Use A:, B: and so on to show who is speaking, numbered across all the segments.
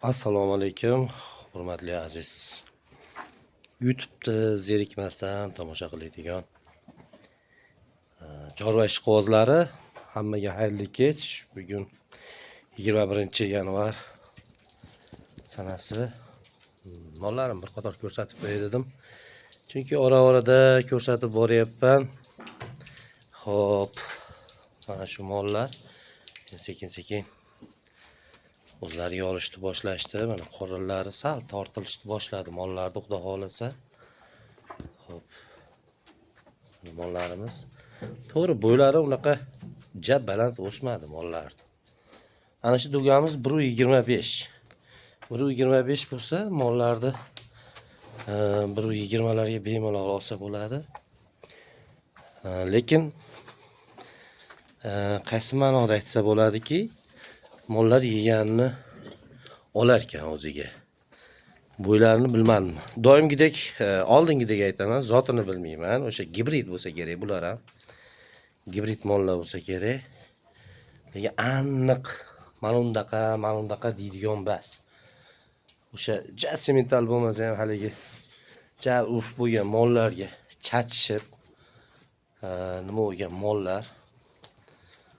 A: Assalomu alaykum, hurmatli aziz. YouTube'da zerikmasdan tomosha qiladigan chorva ishqibozlari, hammaga xayrli kech. Bugun 21-yanvar sanasi. Mollarim bir qator ko'rsatib qo'yay dedim. Chunki ora-orada ko'rsatib boryapman. Xo'p, mana shu mollar sekin-sekin o'zlariga olishni boshlashdi. Mana qorinlari sal tortilishni boshladi mollarni, xudo xolasa. Xo'p, mollarimiz to'g'ri bo'ylari unaqa ja baland o'smadi mollarni. Ana shu dugamiz 1.25. 1.25 bo'lsa, mollarni 1.20 larga bemalol olsa bo'ladi. Lekin qaysi ma'noda aytsa bo'ladiki, mollar yeganini olar ekan o'ziga. Bo'ylarini bilmadim. Doimgidek, oldingidek aytaman, zotini bilmayman. O'sha gibrid bo'lsa kerak bular ham. Gibrid mollar bo'lsa kerak. Lekin aniq manundaqa deydigan bas. O'sha ja semental bo'lmasa ham haligi ja urf bo'lgan mollarga chatishib nima bo'lgan mollar.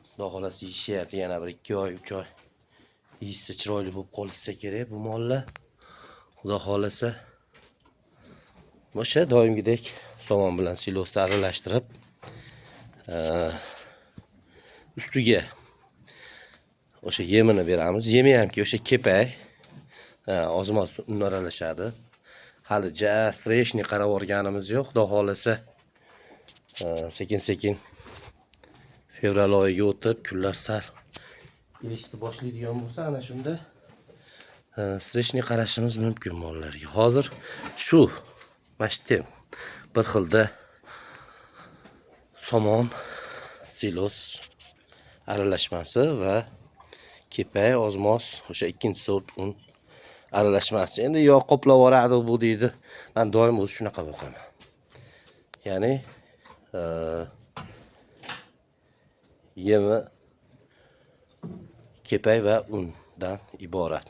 A: Xudo xolasa yeyishyapti, yana bir 2 oy, 3 oy yeyishsa chiroyli bo'lib qolsa kerak bu mollar. Xudo xolasa o'sha doimgidek somon bilan silosda aralashtirib ustiga o'sha yemini beramiz. Yemi hamki o'sha kepay ozmoz un aralashadi. Hali ja streshni qarab o'rganimiz yo'q. Xudo xolasa sekin-sekin fevral oyiga o'tib, kunlar sal ilishni boshlaydigan bo'lsa, ana shunda streshni qarashimiz mumkin mollarga. Hozir shu mashtem bir xilda somon, silos aralashmasi va kepay, ozmoz, o'sha ikkinchi sort un aralashmasi. Endi yo qoplab yuboradi bu deydi. Men doim o'zi shunaqa boqaman. Ya'ni yemi kepay va undan iborat.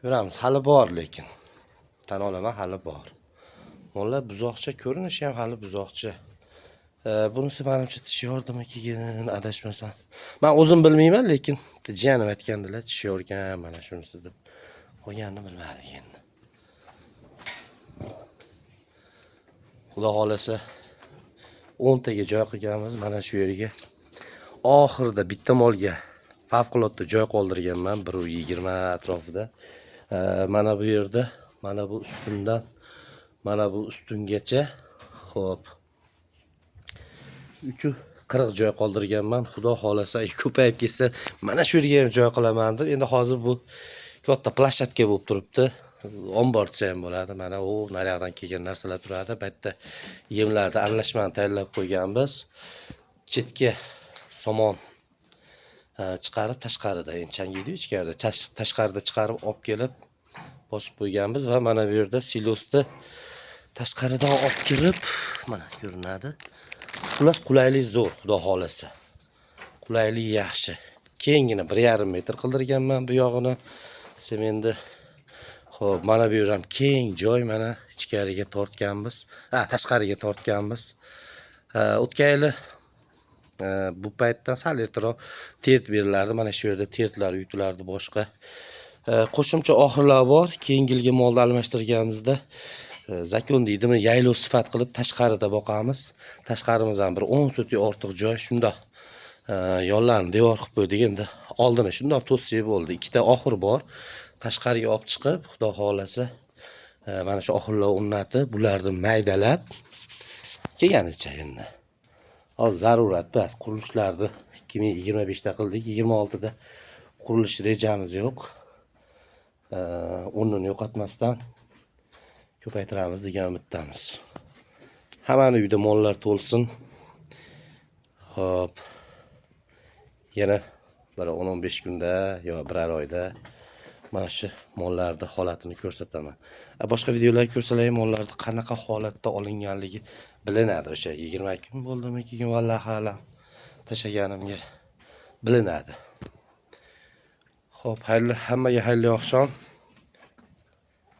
A: Ko'ramiz, hali bor, lekin tan olaman, hali bor. Mollar buzoqcha, ko'rinishi ham hali buzoqcha. Bunisi menimcha tish yordamikigan, adashmasam. Men o'zim bilmayman, lekin jiyanim aytgandilar, tish yorgan mana shunisi deb. Qolganini bilmadim endi. Xudo xolasa 10 taga joy qilganmiz mana shu yerga. Oxirida bitta molga favqulodda joy qoldirganman 1.20 atrofida. Mana bu yerda, mana bu ustundan, mana bu ustungacha, xo'p, 340 joy qoldirganman. Xudo xolasa ko'payib ketsa, mana shu yerga ham joy qilaman deb. Endi hozir bu katta plashatka bo'lib turibdi. Ombor desa ham bo'ladi. Mana u naryoqdan kelgan narsalar turadi. Bu yerda yemlarni aralashmani tayyorlab qo'yganmiz. Chetga somon chiqarib, tashqarida, endi changiydi ichkarida, tashqarida chiqarib olib kelib bosib qo'yganmiz va mana bu yerda silosda tashqaridan olib kirib, mana ko'rinadi. Xullas qulaylik zo'r, xudo xolasa. Qulaylik yaxshi. Kengina 1.5 metr qildirganman bu yog'ini. Semenni. Xo'p, mana bu yer ham keng joy, mana ichkariga tortganmiz. Tashqariga tortganmiz. O'tgan yili bu paytdan sal ertaroq tert berilardi. Mana shu yerda tertlar uyutilardi boshqa. Qo'shimcha oxirlar bor. Keyingi yilga molni almashtirganimizda zakon deydimi, yaylov sifat qilib tashqarida boqamiz. Tashqarimiz ham bir 10 sotga ortiq joy shunda yonlarni devor qilib qo'ydik. Endi oldini shundoq to'siq bo'ldi. Ikkita oxir bor. Tashqariga olib chiqib, xudo xolasa mana shu oxirlar o'rnatib, bularni maydalab kelganicha endi. Hozir zarurat bor. Qurilishlarni 2025 da qildik, 26 da qurilish rejamiz yo'q. O'rnini yo'qotmasdan ko'paytiramiz degan umiddamiz. Hammani uyda mollar to'lsin. Xo'p. Yana bir 10-15 kunda yo bir oyda mana shu mollarning holatini ko'rsataman. Boshqa videolar ko'rsalar mollarni qanaqa holatda olinganligi bilinadi. O'sha 20 kun bo'ldimi, keyin vallahi alam tashaganimga bilinadi. Xo'p, hammaga xayrli oqshom.